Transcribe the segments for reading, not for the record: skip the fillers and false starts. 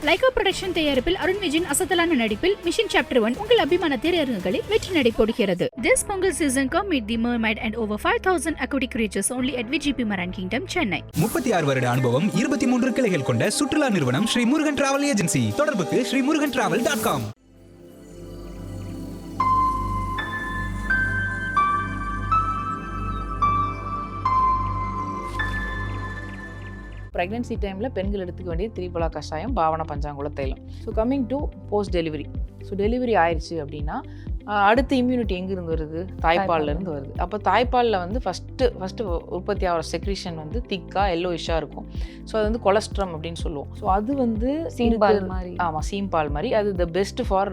Lyca production தயாரிப்பில் அருண் விஜயின் அசத்தலான நடிப்பில் மிஷன் சாப்டர் 1 உங்கள் அபிமான திரையரங்குகளில் வெற்றி நடை போடுகிறது. This Pongal season come meet the mermaid and over 5,000 aquatic creatures only at VGP Marine Kingdom, Chennai. 36 வருட அனுபவம் 23 கிளைகள் கொண்ட சுற்றுலா நிறுவனம் ஸ்ரீ முருகன் டிராவல் ஏஜென்சி. தொடர்புக்கு srimurugantravel.com. ப்ரெக்னென்சி டைமில் பெண்கள் எடுத்துக்க வேண்டிய திரிபலா கஷாயம், பாவன பஞ்சாங்குல தைலம். So coming to post delivery. So delivery ஆயிடுச்சு அப்படின்னா அடுத்த இம்யூனிட்டி எங்கேருந்து வருது? தாய்ப்பால்லேருந்து வருது. அப்போ தாய்ப்பாலில் வந்து ஃபஸ்ட்டு உற்பத்தி ஆகிற செக்ரீஷன் வந்து திக்காக எல்லோயிஷாக இருக்கும். ஸோ அது வந்து கொலஸ்ட்ரம் அப்படின்னு சொல்லுவோம். ஸோ அது வந்து சீம்பால் மாதிரி. ஆமாம், சீம்பால் மாதிரி. அது த பெஸ்ட் ஃபார்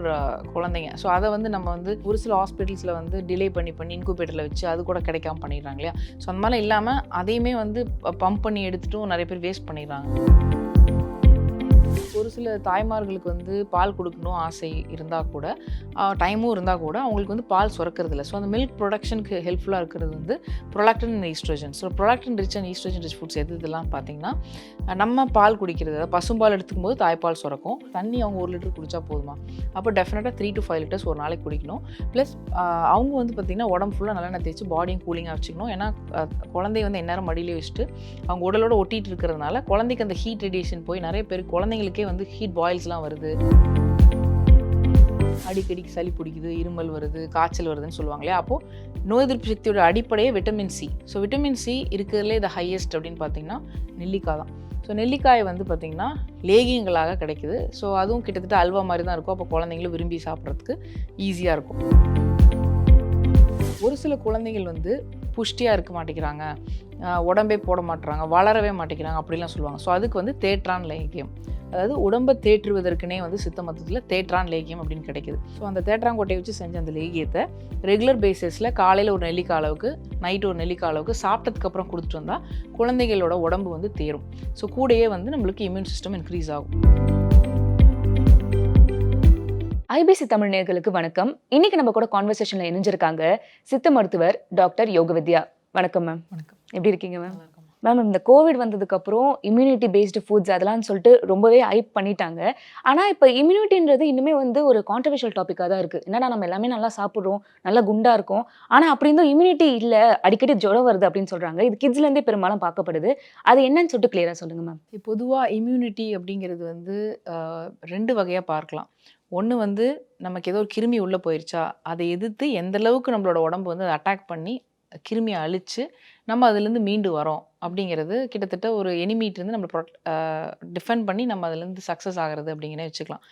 குழந்தைங்க. ஸோ அதை வந்து நம்ம வந்து ஒரு சில ஹாஸ்பிட்டல்ஸில் வந்து டிலே பண்ணி இன்குபேட்டரில் வச்சு அது கூட கிடைக்காம பண்ணிடுறாங்க இல்லையா? ஸோ அந்த மாதிரிலாம் இல்லாமல் அதையுமே வந்து பம்ப் பண்ணி எடுத்துட்டும் நிறைய பேர் வேஸ்ட் பண்ணிடுறாங்க. ஒரு சில தாய்மார்களுக்கு வந்து பால் கொடுக்கணும் ஆசை இருந்தால் கூட, டைமும் இருந்தால் கூட அவங்களுக்கு வந்து பால் சுரக்கிறது இல்லை. ஸோ அந்த மில்க் ப்ரொடக்ஷனுக்கு ஹெல்ப்ஃபுல்லாக இருக்கிறது வந்து prolactin and estrogen. So prolactin rich and estrogen rich foods இதெல்லாம் பார்த்திங்கன்னா நம்ம பால் குடிக்கிறது, அதாவது பசும்பால் எடுத்துக்கும் போது தாய்ப்பால் சுரக்கும். தண்ணி அவங்க 1 லிட்டர் குடித்தா போதுமா? அப்போ டெஃபினட்டாக 3 to 5 லிட்டர்ஸ் ஒரு நாளைக்கு குடிக்கணும். ப்ளஸ் அவங்க வந்து பார்த்திங்கன்னா உடம்பு ஃபுல்லாக நல்லெண்ணெய் தேய்ச்சி பாடியும் கூலிங்காக வச்சுக்கணும். ஏன்னா குழந்தை வந்து எந்நேரம் மடியிலே வச்சுட்டு அவங்க உடலோட ஒட்டிகிட்டு இருக்கிறதுனால குழந்தைக்கு அந்த ஹீட் ரேடியேஷன் போய் நிறைய பேர் குழந்தைங்களுக்கே வந்து ஹீட் பாயில்ஸ்லாம் வருது. அடிக்கடிக்கு சளி பிடிக்குது, இருமல் வருது, காய்ச்சல் வருதுன்னு சொல்லுவாங்க இல்லையா? அப்போது நோய் எதிர்ப்பு சக்தியோட அடிப்படையே vitamin C. So vitamin C இருக்கிறதுலே த ஹையஸ்ட் அப்படின்னு பார்த்தீங்கன்னா நெல்லிக்காய் தான். ஸோ நெல்லிக்காய் வந்து பார்த்திங்கன்னா லேகியங்களாக கிடைக்குது. ஸோ அதுவும் கிட்டத்தட்ட அல்வா மாதிரி தான் இருக்கும். அப்போ குழந்தைங்களும் விரும்பி சாப்பிட்றதுக்கு ஈஸியாக இருக்கும். ஒரு சில குழந்தைகள் வந்து புஷ்டியாக இருக்க மாட்டேங்கிறாங்க, உடம்பே போட மாட்டுறாங்க, வளரவே மாட்டேங்கிறாங்க அப்படிலாம் சொல்லுவாங்க. ஸோ அதுக்கு வந்து தேற்றான் லேகியம், அதாவது உடம்பை தேற்றுவதற்குனே வந்து சித்த மருத்துவத்தில் தேற்றான் லேகியம் அப்படின்னு கிடைக்குது. ஸோ அந்த தேற்றாங்கொட்டையை வச்சு செஞ்ச அந்த லேகியத்தை ரெகுலர் பேசிஸில் காலையில் ஒரு நெல்லிக்காய் அளவுக்கு, நைட்டு ஒரு நெல்லிக்காய் அளவுக்கு சாப்பிட்டதுக்கப்புறம் கொடுத்துட்டு வந்தால் குழந்தைகளோட உடம்பு வந்து தேரும். ஸோ கூடயே வந்து நம்மளுக்கு இம்யூன் சிஸ்டம் இன்க்ரீஸ் ஆகும். ஐபிசி தமிழ் நேயர்களுக்கு வணக்கம். இன்னைக்கு நம்ம கூட கான்வர்சேஷன்ல இணைஞ்சிருக்காங்க சித்த மருத்துவர் டாக்டர் யோகவித்யா. வணக்கம் மேம். வணக்கம். எப்படி இருக்கீங்க மேம்? மேம், இந்த கோவிட் வந்ததுக்கு அப்புறம் இம்யூனிட்டி பேஸ்டு ஃபுட்ஸ் அதெல்லாம் சொல்லிட்டு ரொம்பவே ஹைப் பண்ணிட்டாங்க. ஆனால் இப்போ இம்யூனிட்டின்றது இன்னுமே வந்து ஒரு கான்ட்ரவர்ஷியல் டாப்பிக்காக தான் இருக்குது. என்னன்னா நம்ம எல்லாமே நல்லா சாப்பிட்றோம், நல்லா குண்டாக இருக்கும், ஆனால் அப்படி இருந்தும் இம்யூனிட்டி இல்லை, அடிக்கடி ஜுரம் வருது அப்படின்னு சொல்கிறாங்க. இது கிட்ஸ்லேருந்தே பெரும்பாலும் பார்க்கப்படுது. அது என்னன்னு சொல்லிட்டு கிளியராக சொல்லுங்கள் மேம். பொதுவாக இம்யூனிட்டி அப்படிங்கிறது வந்து 2 வகையாக பார்க்கலாம். ஒன்று வந்து நமக்கு ஏதோ ஒரு கிருமி உள்ளே போயிடுச்சா, அதை எதிர்த்து எந்த அளவுக்கு நம்மளோட உடம்பு வந்து அதை அட்டாக் பண்ணி கிருமியை அழித்து நம்ம அதுலேருந்து மீண்டு வரோம் அப்படிங்கிறது, கிட்டத்தட்ட ஒரு எனிமீட்டிருந்து நம்ம டிஃபெண்ட் பண்ணி நம்ம அதுலேருந்து சக்ஸஸ் ஆகிறது அப்படிங்கிறத வச்சுக்கலாம்.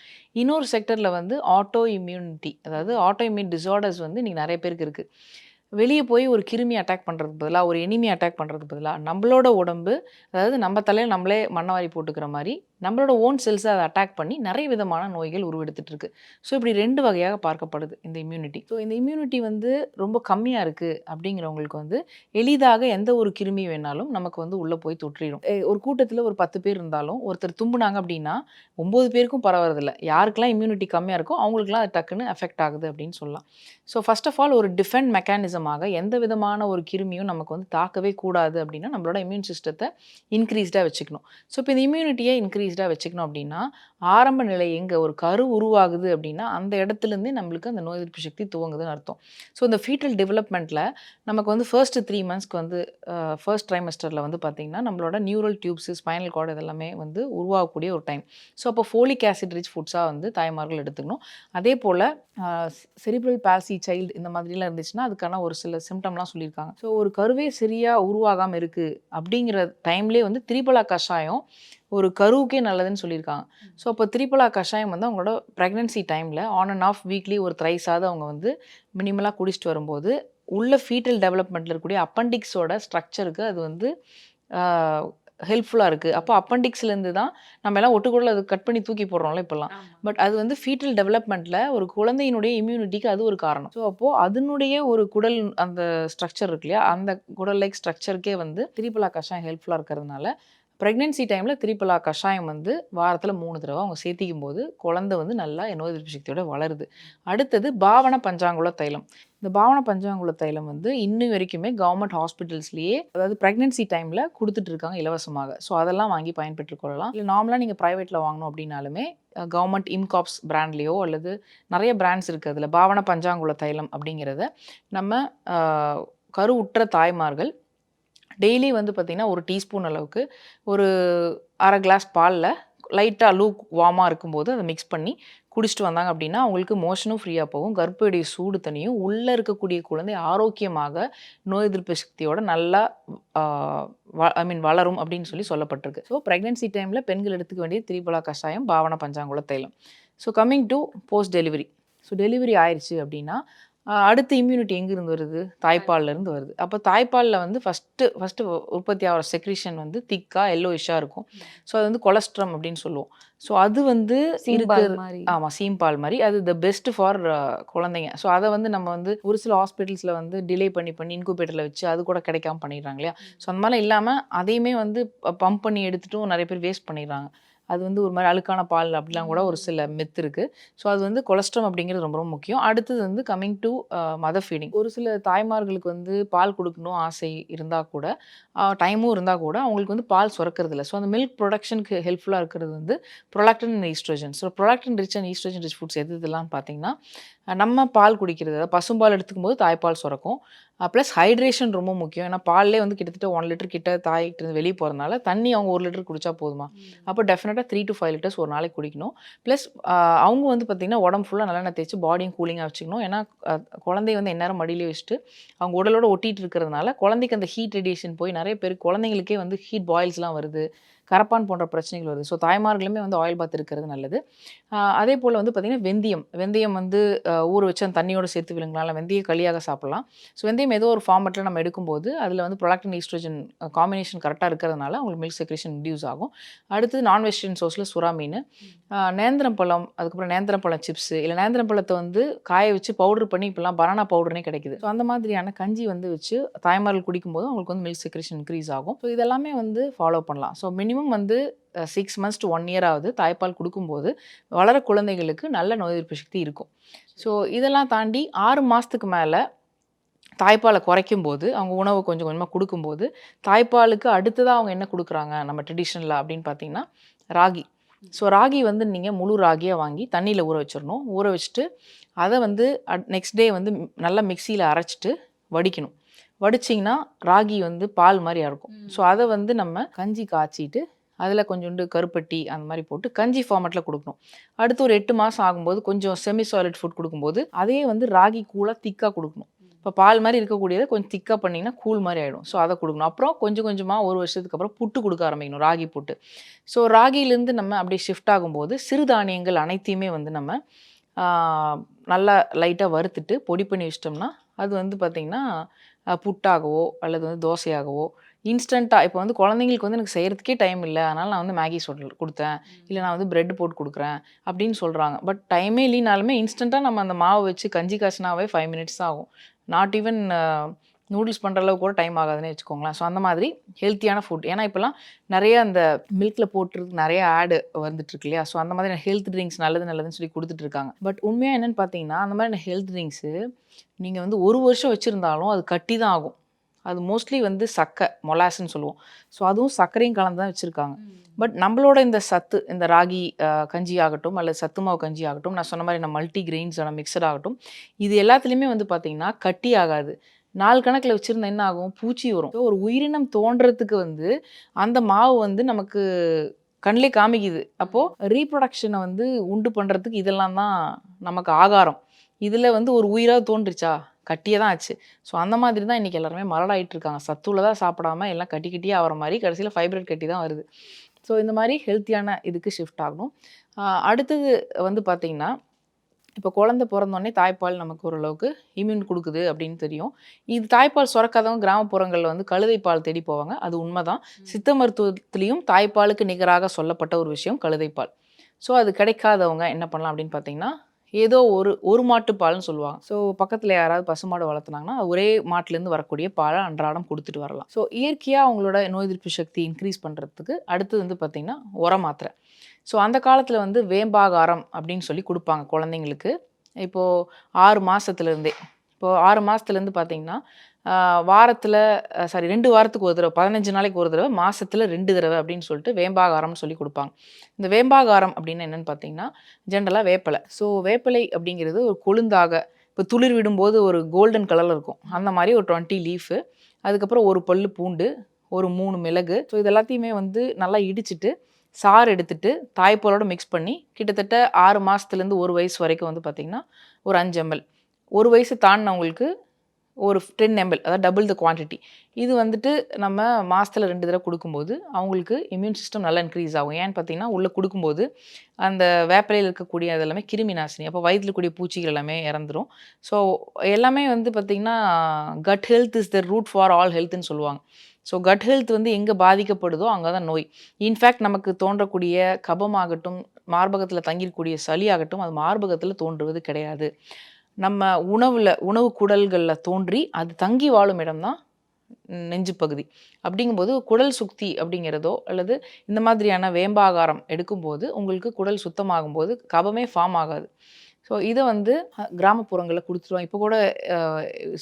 இன்னொரு செக்டரில் வந்து ஆட்டோ இம்யூனிட்டி, அதாவது ஆட்டோ இம்யூன் டிஸார்டர்ஸ் வந்து இன்றைக்கி நிறைய பேருக்கு இருக்குது. வெளியே போய் ஒரு கிருமி அட்டாக் பண்ணுறதுக்கு பதிலாக, ஒரு எனிமி அட்டாக் பண்ணுறதுக்கு பதிலாக நம்மளோட உடம்பு, அதாவது நம்ம தலையில் நம்மளே மண்ணவாரி போட்டுக்கிற மாதிரி நம்மளோட ஓன் செல்ஸை அதை அட்டாக் பண்ணி நிறைய விதமான நோய்கள் உருவெடுத்துட்டு இருக்கு. ஸோ இப்படி 2 வகையாக பார்க்கப்படுது இந்த இம்யூனிட்டி. ஸோ இந்த இம்யூனிட்டி வந்து ரொம்ப கம்மியாக இருக்குது அப்படிங்கிறவங்களுக்கு வந்து எளிதாக எந்த ஒரு கிருமி வேணாலும் நமக்கு வந்து உள்ளே போய் தொற்றிடும். ஒரு கூட்டத்தில் ஒரு 10 பேர் இருந்தாலும் ஒருத்தர் தும்புனாங்க அப்படின்னா 9 பேருக்கும் பரவறதில்லை. யாருக்கெல்லாம் இம்யூனிட்டி கம்மியாக இருக்கோ அவங்களுக்குலாம் அது டக்குன்னு எஃபெக்ட் ஆகுது அப்படின்னு சொல்லலாம். ஸோ ஃபர்ஸ்ட் ஆஃப் ஆல் ஒரு டிஃபெண்ட் மெக்கானிசமாக எந்த விதமான ஒரு கிருமியும் நமக்கு வந்து தாக்கவே கூடாது அப்படின்னா நம்மளோட இம்யூன் சிஸ்டத்தை இன்க்ரீஸ்டாக வச்சுக்கணும். ஸோ இப்போ இந்த இம்யூனிட்டியை இன்க்ரீஸ்டாக வச்சுக்கணும் அப்படின்னா ஆரம்ப நிலை எங்கே ஒரு கரு உருவாகுது அப்படின்னா அந்த இடத்துலேருந்தே நம்மளுக்கு அந்த நோய் எதிர்ப்பு சக்தி துவங்குதுன்னு அர்த்தம். ஸோ இந்த ஃபீட்டல் டெவலப்மெண்ட்டில் நமக்கு வந்து ஃபர்ஸ்ட் 3 monthsக்கு வந்து ஃபர்ஸ்ட் ட்ரைமஸ்டரில் வந்து பார்த்திங்கன்னா நம்மளோட நியூரல் டியூப்ஸு, ஸ்பைனல் கார்டு இதெல்லாமே வந்து உருவாகக்கூடிய ஒரு டைம். ஸோ அப்போ ஃபோலிக் ஆசிட் ரிச் ஃபுட்ஸாக வந்து தாய்மார்கள் எடுத்துக்கணும். அதே போல் செரிப்ரல் பால்சி சைல்டு இந்த மாதிரிலாம் இருந்துச்சுன்னா அதுக்கான ஒரு சில சிம்டம்லாம் சொல்லியிருக்காங்க. ஸோ ஒரு கருவே சரியாக உருவாகாமல் இருக்குது அப்படிங்கிற டைம்லேயே வந்து திரிபலா கஷாயம் ஒரு கருவுக்கே நல்லதுன்னு சொல்லியிருக்காங்க. ஸோ அப்போ திரிபலா கஷாயம் வந்து அவங்களோட ப்ரெக்னன்சி டைமில் ஆன் அண்ட் ஆஃப் வீக்லி ஒரு த்ரைஸாவது அவங்க வந்து மினிமலாக குடிச்சிட்டு வரும்போது உள்ள ஃபீட்டல் டெவலப்மெண்ட்டில் இருக்கக்கூடிய அப்பண்டிக்ஸோட ஸ்ட்ரக்சருக்கு அது வந்து ஹெல்ப்ஃபுல்லாக இருக்குது. அப்போ அப்பண்டிக்ஸ்லேருந்து தான் நம்ம எல்லாம் ஒட்டுக்குள்ள அது கட் பண்ணி தூக்கி போடுறோம்ல இப்போல்லாம். பட் அது வந்து ஃபீட்டல் டெவலப்மெண்ட்டில் ஒரு குழந்தையினுடைய இம்யூனிட்டிக்கு அது ஒரு காரணம். ஸோ அப்போது அதனுடைய ஒரு குடல் அந்த ஸ்ட்ரக்சர் இருக்கு இல்லையா, அந்த குடல் லைக் ஸ்ட்ரக்சருக்கே வந்து திரிபலா கஷாயம் ஹெல்ப்ஃபுல்லாக இருக்கிறதுனால ப்ரெக்னென்சி டைமில் திரிபலா கஷாயம் வந்து வாரத்தில் 3 தடவை அவங்க சேர்த்திக்கும் போது குழந்தை வந்து நல்லா நோய் எதிர்ப்பு சக்தியோட வளருது. அடுத்தது பாவன பஞ்சாங்குல தைலம். இந்த பாவன பஞ்சாங்குல தைலம் வந்து இன்னும் வரைக்குமே கவர்மெண்ட் ஹாஸ்பிட்டல்ஸ்லேயே அதாவது ப்ரெக்னென்சி டைமில் கொடுத்துட்டு இருக்காங்க இலவசமாக. ஸோ அதெல்லாம் வாங்கி பயன்பெற்றுக் கொள்ளலாம். இல்லை நார்மலாக நீங்கள் ப்ரைவேட்டில் வாங்கணும் அப்படின்னாலுமே கவர்மெண்ட் இம்காப்ஸ் பிராண்ட்லேயோ அல்லது நிறைய பிராண்ட்ஸ் இருக்குது. அதில் பாவன பஞ்சாங்குல தைலம் அப்படிங்கிறத நம்ம கருவுற்ற தாய்மார்கள் டெய்லி வந்து பார்த்திங்கன்னா 1 டீஸ்பூன் அளவுக்கு ஒரு 1/2 கிளாஸ் பாலில் லைட்டாக லூக் வார்மாக இருக்கும்போது அதை மிக்ஸ் பண்ணி குடிச்சிட்டு வந்தாங்க அப்படின்னா அவங்களுக்கு மோஷனும் ஃப்ரீயாக போகும், கர்ப்பப்பையுடைய சூடு தனியும், உள்ளே இருக்கக்கூடிய குழந்தை ஆரோக்கியமாக நோய் எதிர்ப்பு சக்தியோட நல்லா வளரும் அப்படின்னு சொல்லப்பட்டிருக்கு. ஸோ ப்ரெக்னென்சி டைமில் பெண்கள் எடுத்துக்க வேண்டிய திரிபலா கஷாயம், பாவன பஞ்சாங்குல தைலம். So coming to post delivery. So delivery ஆயிடுச்சு அப்படின்னா அடுத்த இம்யூனிட்டி எங்கேருந்து வருது? தாய்ப்பால்லேருந்து வருது. அப்போ தாய்ப்பாலில் வந்து ஃபஸ்ட்டு உற்பத்தி ஆகிற செக்ரீஷன் வந்து திக்காக எல்லோயிஷாக இருக்கும். ஸோ அது வந்து கொலஸ்ட்ரம் அப்படின்னு சொல்லுவோம். ஸோ அது வந்து ஆமாம், சீம்பால் மாதிரி அது த பெஸ்ட் ஃபார் குழந்தைங்க. ஸோ அதை வந்து நம்ம வந்து ஒரு சில ஹாஸ்பிட்டல்ஸில் வந்து டிலே பண்ணி இன்குபேட்டரில் வச்சு அது கூட கிடைக்காம பண்ணிடுறாங்க இல்லையா? ஸோ அந்த மாதிரிலாம் இல்லாமல் அதையுமே வந்து பம்ப் பண்ணி எடுத்துட்டும் நிறைய பேர் வேஸ்ட் பண்ணிடுறாங்க. அது வந்து ஒரு மாதிரி அழுக்கான பால் அப்படிலாம் கூட ஒரு சில மித் இருக்குது. ஸோ அது வந்து கொலஸ்ட்ரம் அப்படிங்கிறது ரொம்ப ரொம்ப முக்கியம். அடுத்தது வந்து கம்மிங் டு மதர் ஃபீடிங். ஒரு சில தாய்மார்களுக்கு வந்து பால் கொடுக்கணும் ஆசை இருந்தால் கூட டைமும் இருந்தால் கூட அவங்களுக்கு வந்து பால் சுரக்கிறது இல்லை. ஸோ அந்த மில்க் ப்ரொடக்ஷனுக்கு ஹெல்ப்ஃபுல்லாக இருக்கிறது வந்து prolactin and estrogen. So prolactin rich and estrogen rich foods இதெல்லாம் பார்த்தீங்கன்னா நம்ம பால் குடிக்கிறது, அதாவது பசும்பால் எடுத்துக்கும் போது தாய்ப்பால் சுரக்கும். ப்ளஸ் ஹைட்ரேஷன் ரொம்ப முக்கியம். ஏன்னா பால்லே வந்து கிட்டத்தட்ட 1 லிட்டர் கிட்ட தாய்கிட்ட வெளியே போகிறதுனால தண்ணி அவங்க 1 லிட்டர் குடித்தா போதுமா? அப்போ டெஃபினட்டாக 3 to 5 லிட்டர்ஸ் ஒரு நாளைக்கு குடிக்கணும். ப்ளஸ் அவங்க வந்து பார்த்திங்கன்னா உடம்பு ஃபுல்லாக நல்லெண்ணெய் தேய்ச்சி பாடியும் கூலிங்காக வச்சுக்கணும். ஏன்னா குழந்தைய வந்து எந்நேரம் மடியிலே வச்சுட்டு அவங்க உடலோட ஒட்டிகிட்டு இருக்கிறதுனால குழந்தைக்கு அந்த ஹீட் ரேடியேஷன் போய் நிறைய பேர் குழந்தைங்களுக்கே வந்து ஹீட் பாயில்ஸ்லாம் வருது, கரப்பான் போன்ற பிரச்சனைகள் வருது. ஸோ தாய்மார்களுமே வந்து ஆயில் பாத் இருக்கிறது நல்லது. அதே போல் வந்து பார்த்திங்கன்னா வெந்தயம் வந்து ஊற வச்சு அந்த தண்ணியோடு சேர்த்து விழுங்கலாம், வெந்தய களியாக சாப்பிட்லாம். ஸோ வெந்தயம் ஏதோ ஒரு ஃபார்மெட்டில் நம்ம எடுக்கும்போது அதில் வந்து ப்ரொலாக்டின் ஈஸ்ட்ரோஜன் காம்பினேஷன் கரெக்டாக இருக்கிறதுனால அவங்களுக்கு மில்க் செக்ரேஷன் இன்டியூஸ் ஆகும். அடுத்தது நான் வெஜிடேரியன் சோர்ஸில் சுறா மீன், நேந்திரம் பழம், அதுக்கப்புறம் நேந்திரம் பழம் சிப்ஸு, இல்லை நேந்திரம் பழத்தை வந்து காய வச்சு பவுடர் பண்ணி இப்போலாம் பனானா பவுடர்னே கிடைக்குது. ஸோ அந்த மாதிரியான கஞ்சி வந்து வச்சு தாய்மார்கள் குடிக்கும்போது அவங்களுக்கு வந்து மில்க் செக்ரேஷன் இன்க்ரீஸ் ஆகும். ஸோ இதெல்லாமே வந்து ஃபாலோ பண்ணலாம். ஸோ மினிமம் வந்து 6 months to 1 year ஆகுது தாய்ப்பால் கொடுக்கும்போது வளர குழந்தைகளுக்கு நல்ல நோய் எதிர்ப்பு சக்தி இருக்கும். ஸோ இதெல்லாம் தாண்டி 6 மாதத்துக்கு மேலே தாய்ப்பாலை குறைக்கும் போது அவங்க உணவு கொஞ்சம் கொஞ்சமாக கொடுக்கும்போது தாய்ப்பாலுக்கு அடுத்ததாக அவங்க என்ன கொடுக்குறாங்க நம்ம ட்ரெடிஷ்னலாக அப்படின்னு பார்த்தீங்கன்னா ராகி. ஸோ ராகி வந்து நீங்கள் முழு ராகியாக வாங்கி தண்ணியில் ஊற வச்சிடணும். ஊற வச்சுட்டு அதை வந்து நெக்ஸ்ட் டே வந்து நல்லா மிக்சியில் அரைச்சிட்டு வடிக்கணும். வடிச்சிங்கன்னா ராகி வந்து பால் மாதிரி இருக்கும். ஸோ அதை வந்து நம்ம கஞ்சி காய்ச்சிட்டு அதில் கொஞ்சோண்டு கருப்பட்டி அந்த மாதிரி போட்டு கஞ்சி ஃபார்மெட்டில் கொடுக்கணும். அடுத்து ஒரு 8 மாதம் ஆகும்போது கொஞ்சம் செமி சாலிட் ஃபுட் கொடுக்கும்போது அதே வந்து ராகி கூலாக திக்காக கொடுக்கணும். இப்போ பால் மாதிரி இருக்கக்கூடியதை கொஞ்சம் திக்காக பண்ணிங்கன்னா கூழ் மாதிரி ஆகிடும். ஸோ அதை கொடுக்கணும். அப்புறம் கொஞ்சம் கொஞ்சமாக 1 வருஷத்துக்கு அப்புறம் புட்டு கொடுக்க ஆரம்பிக்கணும், ராகி புட்டு. ஸோ ராகிலேருந்து நம்ம அப்படியே ஷிஃப்ட் ஆகும்போது சிறுதானியங்கள் அனைத்தையுமே வந்து நம்ம நல்லா லைட்டாக வறுத்துட்டு பொடி பண்ணி வச்சிட்டோம்னா அது வந்து பார்த்திங்கன்னா புட்டாகவோ அல்லது வந்து தோசையாகவோ இன்ஸ்டண்ட்டாக இப்போ வந்து குழந்தைங்களுக்கு வந்து எனக்கு செய்கிறதுக்கே டைம் இல்லை, அதனால் நான் வந்து மேகி கொடுத்தேன், இல்லை நான் வந்து ப்ரெட் போட்டு கொடுக்குறேன் அப்படின்னு சொல்கிறாங்க. பட் டைமே இல்லைனாலுமே இன்ஸ்டண்ட்டாக நம்ம அந்த மாவை வச்சு கஞ்சி காய்ச்சினாவே 5 minutes ஆகும். நாட் ஈவன் நூடுல்ஸ் பண்ணுற அளவுக்கு கூட டைம் ஆகாதுன்னு வச்சுக்கோங்களேன். ஸோ அந்த மாதிரி ஹெல்த்தியான ஃபுட். ஏன்னா இப்போலாம் நிறைய அந்த மில்கில் போட்டுருக்கு நிறைய ஆடு வந்துட்டுருக்கு இல்லையா? ஸோ அந்த மாதிரி ஹெல்த் ட்ரிங்க்ஸ் நல்லதுன்னு சொல்லி கொடுத்துட்ருக்காங்க. பட் உண்மையாக என்னென்னு பார்த்தீங்கன்னா அந்த மாதிரி ஹெல்த் ட்ரிங்க்ஸு நீங்கள் வந்து 1 வருஷம் வச்சுருந்தாலும் அது கட்டி தான் ஆகும். அது மோஸ்ட்லி வந்து மொலாஸ்ன்னு சொல்லுவோம். ஸோ அதுவும் சர்க்கரையும் கலந்து தான் வச்சுருக்காங்க. பட் நம்மளோட இந்த சத்து, இந்த ராகி கஞ்சி ஆகட்டும் அல்லது சத்து மாவு கஞ்சி ஆகட்டும், நான் சொன்ன மாதிரி மல்டி கிரெயின்ஸான மிக்சட் ஆகட்டும், இது எல்லாத்துலேயுமே வந்து பார்த்திங்கன்னா கட்டி ஆகாது. நாள் கணக்கில் வச்சுருந்தா என்ன ஆகும்? பூச்சி வரும். ஸோ ஒரு உயிரினம் தோன்றதுக்கு வந்து அந்த மாவு வந்து நமக்கு கண்ணிலே காமிக்குது. அப்போது ரீப்ரொடக்ஷனை வந்து உண்டு பண்ணுறதுக்கு இதெல்லாம் தான் நமக்கு ஆகாரம். இதில் வந்து ஒரு உயிராக தோன்றுச்சா? கட்டியே தான் ஆச்சு. ஸோ அந்த மாதிரி தான் இன்றைக்கி எல்லாருமே மலடாயிட்டு இருக்காங்க. சத்துள்ளதாக சாப்பிடாம எல்லாம் கட்டியாக ஆகிற மாதிரி கடைசியில் ஃபைப்ரேட் கட்டி தான் வருது. ஸோ இந்த மாதிரி ஹெல்த்தியான இதுக்கு ஷிஃப்ட் ஆகணும். அடுத்தது வந்து பார்த்திங்கன்னா இப்போ குழந்தை பிறந்தோடனே தாய்ப்பால் நமக்கு ஓரளவுக்கு இம்யூன் கொடுக்குது அப்படின்னு தெரியும். இது தாய்ப்பால் சுரக்காதவங்க கிராமப்புறங்களில் வந்து கழுதைப்பால் தேடி போவாங்க. அது உண்மை தான். சித்த மருத்துவத்துலேயும் தாய்ப்பாலுக்கு நிகராக சொல்லப்பட்ட ஒரு விஷயம் கழுதைப்பால். ஸோ அது கிடைக்காதவங்க என்ன பண்ணலாம் அப்படின்னு பார்த்தீங்கன்னா ஏதோ ஒரு மாட்டு பால்னு சொல்லுவாங்க. ஸோ பக்கத்தில் யாராவது பசுமாடு வளர்த்துனாங்கன்னா ஒரே மாட்டுலேருந்து வரக்கூடிய பாலை அன்றாடம் கொடுத்துட்டு வரலாம். ஸோ இயற்கையாக அவங்களோட நோய் எதிர்ப்பு சக்தி இன்க்ரீஸ் பண்ணுறதுக்கு அடுத்தது வந்து பார்த்திங்கன்னா உர மாத்திரை. ஸோ அந்த காலத்தில் வந்து வேம்பாகாரம் அப்படின்னு சொல்லி கொடுப்பாங்க குழந்தைங்களுக்கு. இப்போது 6 மாதத்துலேருந்தே. இப்போது 6 மாதத்துலேருந்து பார்த்திங்கன்னா வாரத்தில் 2 வாரத்துக்கு ஒரு தடவை, 15 நாளைக்கு ஒரு தடவை, மாதத்தில் 2 தடவை அப்படின்னு சொல்லிட்டு வேம்பாகாரம்னு சொல்லி கொடுப்பாங்க. இந்த வேம்பாகாரம் அப்படின்னு என்னென்னு பார்த்தீங்கன்னா ஜென்ரலாக வேப்பிலை. ஸோ வேப்பிலை அப்படிங்கிறது ஒரு கொழுந்தாக இப்போ துளிர் விடும்போது ஒரு கோல்டன் கலரில் இருக்கும். அந்த மாதிரி ஒரு 20 லீஃபு, அதுக்கப்புறம் ஒரு பல்லு பூண்டு, ஒரு 3 மிளகு. ஸோ இது எல்லாத்தையுமே வந்து நல்லா இடிச்சிட்டு சாறு எடுத்துட்டு தாய்ப்பாலோட மிக்ஸ் பண்ணி கிட்டத்தட்ட 6 மாதத்துலேருந்து 1 வயசு வரைக்கும் வந்து பார்த்திங்கன்னா ஒரு 5 ml, 1 வயசு தாண்டினவங்களுக்கு ஒரு 10 ml, அதாவது டபுள் த குவான்டிட்டி. இது வந்துட்டு நம்ம மாதத்தில் 2 தடவை கொடுக்கும்போது அவங்களுக்கு இம்யூன் சிஸ்டம் நல்லா இன்க்ரீஸ் ஆகும். ஏன்னு பார்த்தீங்கன்னா உள்ளே கொடுக்கும்போது அந்த வேப்பிலையில் இருக்கக்கூடிய அது எல்லாமே கிருமி நாசினி. அப்போ வயிற்றில் கூடிய பூச்சிகள் எல்லாமே இறந்துரும். ஸோ எல்லாமே வந்து பார்த்திங்கன்னா gut health is the root for all ஹெல்த்னு சொல்லுவாங்க. ஸோ கட் ஹெல்த் வந்து எங்கே பாதிக்கப்படுதோ அங்கே தான் நோய். இன்ஃபேக்ட் நமக்கு தோன்றக்கூடிய கபமாகட்டும், மார்பகத்தில் தங்கியிருக்கக்கூடிய சளி ஆகட்டும், அது மார்பகத்தில் தோன்றுவது கிடையாது. நம்ம உணவு குடல்களில் தோன்றி அது தங்கி வாழும் இடம் தான் நெஞ்சு பகுதி. அப்படிங்கும்போது குடல் சுக்தி அப்படிங்கிறதோ அல்லது இந்த மாதிரியான வேம்பாகாரம் எடுக்கும்போது உங்களுக்கு குடல் சுத்தமாகும்போது கபமே ஃபார்ம் ஆகாது. ஸோ இதை வந்து கிராமப்புறங்களில் கொடுத்துருவாங்க. இப்போ கூட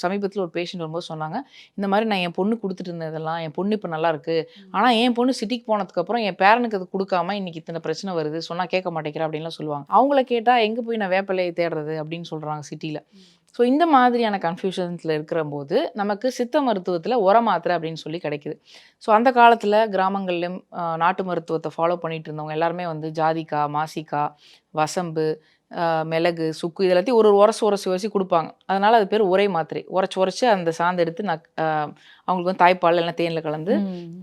சமீபத்தில் ஒரு பேஷண்ட் வரும்போது சொன்னாங்க, இந்த மாதிரி நான் என் பொண்ணு கொடுத்துட்டு இருந்தேன், இதெல்லாம் என் பொண்ணு இப்போ நல்லா இருக்குது, ஆனால் என் பொண்ணு சிட்டிக்கு போனதுக்கப்புறம் என் பேரனுக்கு அது கொடுக்காம இன்றைக்கி இத்தனை பிரச்சனை வருது, சொன்னால் கேட்க மாட்டேங்கிறா அப்படின்லாம் சொல்லுவாங்க. அவங்கள கேட்டால் எங்கே போய் நான் வேப்பிலையை தேடுறது அப்படின்னு சொல்கிறாங்க சிட்டியில். ஸோ இந்த மாதிரியான கன்ஃபியூஷன்ஸில் இருக்கிற போது நமக்கு சித்த மருத்துவத்தில் உர மாத்திரை அப்படின்னு சொல்லி கிடைக்குது. ஸோ அந்த காலத்தில் கிராமங்கள்லேயும் நாட்டு மருத்துவத்தை ஃபாலோ பண்ணிகிட்டு இருந்தவங்க எல்லாருமே வந்து ஜாதிக்காய், மாசிக்காய், வசம்பு, மிளகு, சுக்கு இது எல்லாத்தையும் ஒரு உரசி கொடுப்பாங்க. அதனால் அது பேர் உரை மாத்திரை. உரைச்சி அந்த சாந்து எடுத்து அவங்களுக்கு வந்து தாய்ப்பால் எல்லாம் தேனில் கலந்து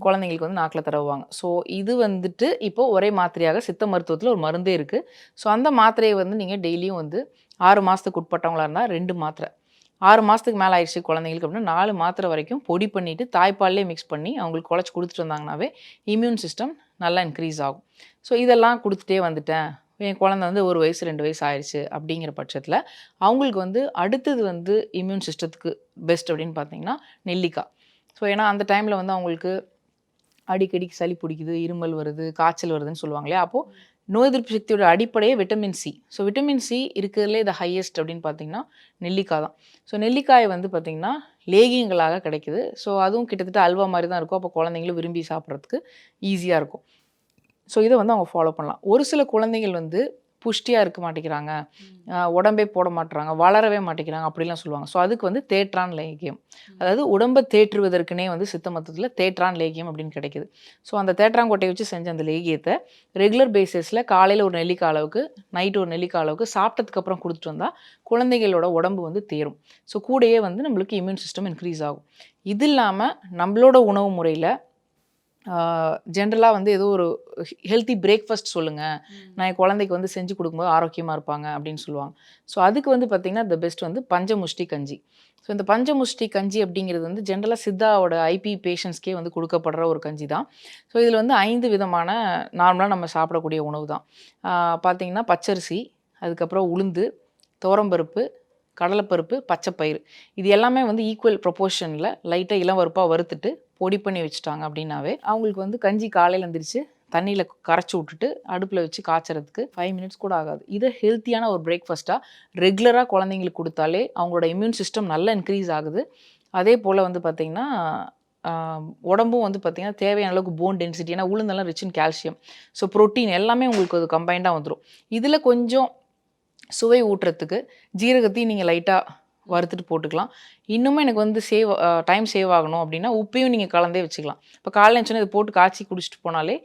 குழந்தைங்களுக்கு வந்து நாக்கில் தடவுவாங்க. ஸோ இது வந்துட்டு இப்போது ஒரே மாத்திரையாக சித்த மருத்துவத்தில் ஒரு மருந்தே இருக்குது. ஸோ அந்த மாத்திரையை வந்து நீங்கள் டெய்லியும் வந்து 6 மாதத்துக்கு உட்பட்டவங்களாக இருந்தால் 2 மாத்திரை, 6 மாதத்துக்கு மேலே ஆயிடுச்சு குழந்தைங்களுக்கு அப்படின்னா 4 மாத்திரை வரைக்கும் பொடி பண்ணிவிட்டு தாய்ப்பால்லே மிக்ஸ் பண்ணி அவங்களுக்கு குழச்சி கொடுத்துட்டு வந்தாங்கன்னாவே இம்யூன் சிஸ்டம் நல்லா இன்க்ரீஸ் ஆகும். ஸோ இதெல்லாம் கொடுத்துட்டே வந்துட்டேன், என் குழந்தை வந்து 1 வயசு 2 வயசு ஆயிடுச்சு அப்படிங்கிற பட்சத்தில் அவங்களுக்கு வந்து அடுத்தது வந்து இம்யூன் சிஸ்டத்துக்கு பெஸ்ட் அப்படின்னு பார்த்தீங்கன்னா நெல்லிக்காய். ஸோ ஏன்னா அந்த டைமில் வந்து அவங்களுக்கு அடிக்கடி சளி பிடிக்குது, இருமல் வருது, காய்ச்சல் வருதுன்னு சொல்லுவாங்க இல்லையா. அப்போது நோய் எதிர்ப்பு சக்தியோட அடிப்படையே vitamin C. So vitamin C இருக்கிறதுலே த ஹையஸ்ட் அப்படின்னு பார்த்தீங்கன்னா நெல்லிக்காய் தான். ஸோ நெல்லிக்காய் வந்து பார்த்திங்கன்னா லேகியங்களாக கிடைக்குது. ஸோ அதுவும் கிட்டத்தட்ட அல்வா மாதிரி தான் இருக்கும். அப்போ குழந்தைங்களும் விரும்பி சாப்பிட்றதுக்கு ஈஸியாக இருக்கும். ஸோ இதை வந்து அவங்க ஃபாலோ பண்ணலாம். ஒரு சில குழந்தைகள் வந்து புஷ்டியாக இருக்க மாட்டேங்கிறாங்க, உடம்பே போட மாட்டுறாங்க, வளரவே மாட்டேங்கிறாங்க அப்படிலாம் சொல்லுவாங்க. ஸோ அதுக்கு வந்து தேற்றான் லேகியம், அதாவது உடம்பை தேற்றுவதற்குனே வந்து சித்த மருத்துவத்தில் தேற்றான் லேகியம் அப்படின்னு கிடைக்கிது. ஸோ அந்த தேற்றாங்கொட்டையை வச்சு செஞ்ச அந்த லேகியத்தை ரெகுலர் பேசிஸில் காலையில் ஒரு நெல்லிக்காய் அளவுக்கு, நைட்டு ஒரு நெல்லிக்காய் அளவுக்கு சாப்பிட்டதுக்கப்புறம் கொடுத்துட்டு வந்தால் குழந்தைகளோட உடம்பு வந்து தேரும். ஸோ கூடயே வந்து நம்மளுக்கு இம்யூன் சிஸ்டம் இன்க்ரீஸ் ஆகும். இது இல்லாமல் நம்மளோட உணவு முறையில் ஜென்ரலாக வந்து ஏதோ ஒரு ஹெல்த்தி பிரேக்ஃபாஸ்ட் சொல்லுங்கள், நான் என் குழந்தைக்கு வந்து செஞ்சு கொடுக்கும்போது ஆரோக்கியமாக இருப்பாங்க அப்படின்னு சொல்லுவாங்க. ஸோ அதுக்கு வந்து பார்த்திங்கன்னா த பெஸ்ட் வந்து பஞ்சமுஷ்டி கஞ்சி. ஸோ இந்த பஞ்சமுஷ்டி கஞ்சி அப்படிங்கிறது வந்து ஜென்ரலாக சித்தாவோட ஐபி பேஷண்ட்ஸ்க்கே வந்து கொடுக்கப்படுற ஒரு கஞ்சி தான். ஸோ இதில் வந்து 5 விதமான நார்மலாக நம்ம சாப்பிடக்கூடிய உணவு தான். பார்த்திங்கன்னா பச்சரிசி, அதுக்கப்புறம் உளுந்து, துவரம்பருப்பு, கடலைப்பருப்பு, பச்சைப்பயிறு, இது எல்லாமே வந்து ஈக்குவல் ப்ரொப்போர்ஷனில் லைட்டாக இளம் வறுப்பாக வறுத்துட்டு பொடி பண்ணி வச்சுட்டாங்க அப்படின்னாவே அவங்களுக்கு வந்து கஞ்சி காலையில் எழுந்திரிச்சு தண்ணியில் கரைச்சி விட்டுட்டு அடுப்பில் வச்சு காய்ச்சறதுக்கு 5 மினிட்ஸ் கூட ஆகாது. இதை ஹெல்த்தியான ஒரு பிரேக்ஃபாஸ்ட்டாக ரெகுலராக குழந்தைங்களுக்கு கொடுத்தாலே அவங்களோட இம்யூன் சிஸ்டம் நல்லா இன்க்ரீஸ் ஆகுது. அதே போல் வந்து பார்த்திங்கன்னா உடம்பும் வந்து பார்த்திங்கன்னா தேவையான அளவுக்கு போன் டென்சிட்டி, ஏன்னா உளுந்தெல்லாம் rich in calcium, so protein எல்லாமே உங்களுக்கு அது கம்பைண்டாக வந்துடும். இதில் கொஞ்சம் சுவை ஊட்டுறதுக்கு ஜீரகத்தையும் நீங்கள் லைட்டாக வறுத்துட்டு போட்டுக்கலாம். இன்னுமே எனக்கு வந்து டைம் சேவ் ஆகணும் அப்படின்னா உப்பையும் நீங்கள் கலந்தே வச்சுக்கலாம். இப்போ காலையில் எழுந்தோடனே இதை போட்டு காய்ச்சி குடிச்சிட்டு போனாலே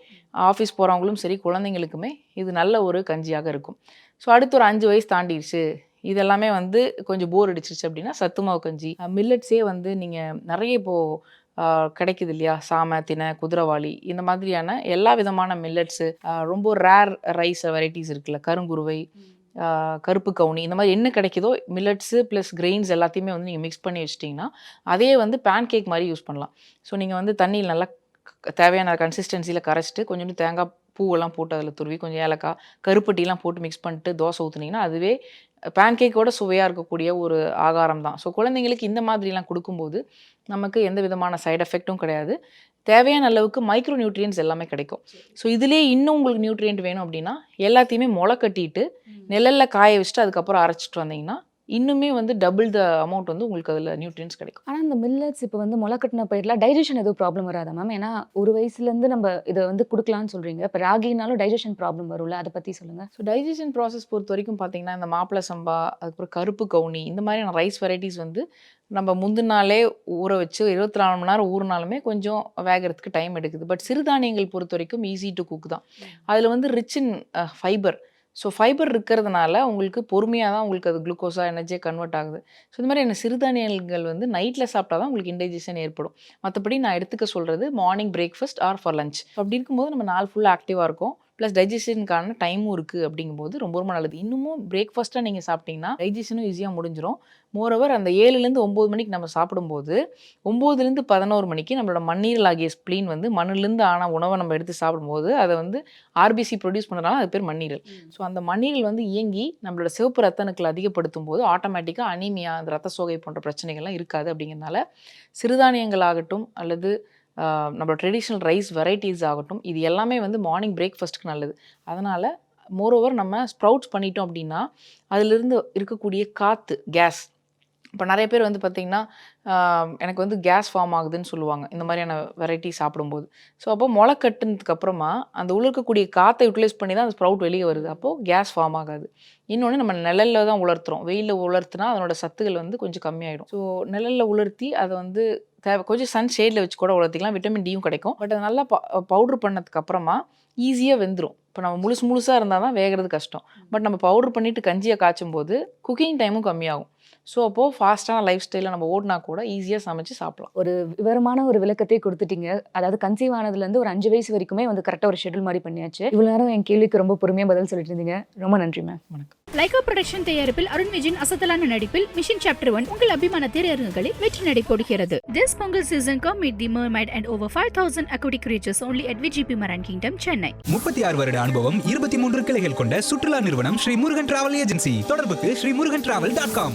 ஆஃபீஸ் போகிறவங்களும் சரி குழந்தைங்களுக்குமே இது நல்ல ஒரு கஞ்சியாக இருக்கும். ஸோ அடுத்து ஒரு 5 வயசு தாண்டிடுச்சு, இதெல்லாமே வந்து கொஞ்சம் போர் அடிச்சிருச்சு அப்படின்னா சத்துமாவு கஞ்சி, மில்லட்ஸே வந்து நீங்கள் நிறைய இப்போது கிடைக்குது இல்லையா, சாமை, தினை, குதிரைவாளி, இந்த மாதிரியான எல்லா விதமான மில்லட்ஸு, ரொம்ப ரேர் ரைஸ் வெரைட்டிஸ் இருக்குல்ல, கருங்குருவை, கருப்பு கவுனி, இந்த மாதிரி என்ன கிடைக்குதோ மில்லட்ஸு ப்ளஸ் கிரெயின்ஸ் எல்லாத்தையுமே வந்து நீங்கள் மிக்ஸ் பண்ணி வச்சிட்டிங்கன்னா அதே வந்து பேன் கேக் மாதிரி யூஸ் பண்ணலாம். ஸோ நீங்கள் வந்து தண்ணியில் நல்லா தேவையான கன்சிஸ்டன்சியில் கரைச்சிட்டு கொஞ்சோண்டு தேங்காய் பூவெல்லாம் போட்டு அதில் துருவி கொஞ்சம் ஏலக்காய் கருப்பட்டிலாம் போட்டு மிக்ஸ் பண்ணிட்டு தோசை ஊற்றுனீங்கன்னா அதுவே பேன்கேக்கோட சுவையாக இருக்கக்கூடிய ஒரு ஆகாரம் தான். ஸோ குழந்தைங்களுக்கு இந்த மாதிரிலாம் கொடுக்கும்போது நமக்கு எந்த விதமான சைடு எஃபெக்ட்டும் கிடையாது. தேவையான அளவுக்கு மைக்ரோ நியூட்ரியன்ஸ் எல்லாமே கிடைக்கும். ஸோ இதுலேயே இன்னும் உங்களுக்கு நியூட்ரியன்ட் வேணும் அப்படின்னா எல்லாத்தையுமே முளை கட்டிட்டு நிழலில் காய வச்சுட்டு அதுக்கப்புறம் அரைச்சிட்டு வந்தீங்கன்னா இன்னுமே வந்து டபுள் த அமௌண்ட் வந்து உங்களுக்கு அதில் நியூட்ரியன்ஸ் கிடைக்கும். ஆனால் இந்த மில்லட்ஸ் இப்போ வந்து முளைக்கட்டின பயிரெலாம் டைஜஷன் எதுவும் ப்ராப்ளம் வராதா மேம்? ஏன்னா ஒரு வயசுலேருந்து நம்ம இதை வந்து கொடுக்கலான்னு சொல்கிறீங்க. இப்போ ராகினாலும் டைஜஷன் ப்ராப்ளம் வரும்ல, அதை பற்றி சொல்லுங்கள். ஸோ டைஜஷன் ப்ராசஸ் பொறுத்த வரைக்கும் பார்த்தீங்கன்னா இந்த மாப்பிளை சம்பா, அதுக்கப்புறம் கருப்பு கவுனி, இந்த மாதிரியான ரைஸ் வெரைட்டிஸ் வந்து நம்ம முந்தின நாளே ஊற வச்சு 24 மணி நேரம் ஊறினாலுமே கொஞ்சம் வேகிறதுக்கு டைம் எடுக்குது. பட் சிறுதானியங்கள் பொறுத்த வரைக்கும் ஈஸி டு குக் தான். அதில் வந்து rich in fibre. So fibre இருக்கிறதுனால உங்களுக்கு பொறுமையாக தான் உங்களுக்கு அது குளுக்கோஸாக எனர்ஜியாக கன்வெர்ட் ஆகுது. ஸோ இந்த மாதிரி சிறுதானியங்கள் வந்து நைட்டில் சாப்பிட்டா தான் உங்களுக்கு இன்டைஜஷன் ஏற்படும். மற்றபடி நான் எடுத்துக்க சொல்கிறது morning breakfast R for lunch. அப்படி இருக்கும்போது நம்ம நாள் ஃபுல்லாக ஆக்டிவாக இருக்கும். ப்ளஸ் டைஜஷனுக்கான டைமும் இருக்குது. அப்படிங்கும்போது ரொம்ப ரொம்ப நல்லது. இன்னமும் பிரேக்ஃபாஸ்ட்டாக நீங்கள் சாப்பிட்டிங்கன்னா டைஜஷனும் ஈஸியாக முடிஞ்சிடும். மோரோவர் அந்த 7லேருந்து 9 மணிக்கு நம்ம சாப்பிடும்போது 9லேருந்து 11 மணிக்கு நம்மளோட மண்ணீரல் ஆகிய ஸ்ப்ளீன் வந்து மண்ணிலேருந்து ஆன உணவை நம்ம எடுத்து சாப்பிடும்போது அதை வந்து ஆர்பிசி ப்ரொடியூஸ் பண்ணுறதுனால அது பேர் மண்ணீரல். ஸோ அந்த மண்ணீரல் வந்து இயங்கி நம்மளோட சிவப்பு ரத்த அணுக்கள் அதிகப்படுத்தும் போது ஆட்டோமேட்டிக்காக அனீமியா, அந்த ரத்த சோகை போன்ற பிரச்சனைகள்லாம் இருக்காது. அப்படிங்கிறதுனால சிறுதானியங்கள் ஆகட்டும் அல்லது நம்மளோட ட்ரெடிஷ்னல் ரைஸ் வெரைட்டிஸ் ஆகட்டும், இது எல்லாமே வந்து மார்னிங் பிரேக்ஃபாஸ்ட்டுக்கு நல்லது. அதனால் மோரோவர் நம்ம ஸ்ப்ரவுட்ஸ் பண்ணிட்டோம் அப்படின்னா அதிலிருந்து இருக்கக்கூடிய காற்று, கேஸ், இப்போ நிறைய பேர் வந்து பார்த்திங்கன்னா எனக்கு வந்து கேஸ் ஃபார்ம் ஆகுதுன்னு சொல்லுவாங்க இந்த மாதிரியான வெரைட்டி சாப்பிடும்போது. ஸோ அப்போ முளை கட்டுனதுக்கு அப்புறமா அந்த உள்ள இருக்கக்கூடிய காற்றை யூட்டிலைஸ் பண்ணி தான் அந்த ஸ்ப்ரவுட் வெளியே வருது. அப்போது கேஸ் ஃபார்ம் ஆகாது. இன்னொன்று நம்ம நிழலில் தான் உலர்த்துறோம். வெயிலில் உலர்த்தினா அதனோட சத்துக்கள் வந்து கொஞ்சம் கம்மியாயிடும். ஸோ நிழலில் உலர்த்தி அதை வந்து கொஞ்சம் சன் ஷேடில் வச்சு கூட உலர்த்திக்கலாம். விட்டமின் டியும் கிடைக்கும். பட் அது நல்லா பவுட்ரு பண்ணதுக்கு அப்புறமா ஈஸியாக வெந்துடும். இப்போ நம்ம முழுசாக இருந்தால் தான் வேகிறது கஷ்டம். பட் நம்ம பவுட்ரு பண்ணிவிட்டு கஞ்சியை காய்ச்சும் போது குக்கிங் டைமும் கம்மியாகும். ஸோ அப்போது ஃபாஸ்ட்டான லைஃப் ஸ்டைலில் நம்ம ஓடினா கூட ஈஸியாக சமைச்சு சாப்பிடலாம். ஒரு விவரமான ஒரு விளக்கத்தை கொடுத்துட்டீங்க. அதாவது கன்சீவ் ஆனதுலேருந்து ஒரு 5 வயசு வரைக்குமே வந்து கரெக்டாக ஒரு ஷெட்யூல் மாதிரி பண்ணியாச்சு. இவ்வளோ நேரம் என் கேள்விக்கு ரொம்ப பொறுமையாக பதில் சொல்லிட்டு இருந்தீங்க. ரொம்ப நன்றி மேம். வணக்கம். லைகா ப்ரொடக்ஷன் தயாரிப்பில் அருண் விஜயின் அசத்தலான நடிப்பில் மிஷன் சாப்டர் 1 உங்கள் அபிமான திரையரங்குகளில் வெற்றி நடை போடுகிறது. This Pongal season come meet the mermaid and over 5,000 aquatic creatures only at VGP Maran Kingdom, Chennai. 36 வருட அனுபவம், 23 கிளைகள் கொண்ட சுற்றுலா நிறுவனம் ஸ்ரீ முருகன் டிராவல் ஏஜென்சி. தொடர்புக்கு sreemurugantravel.com.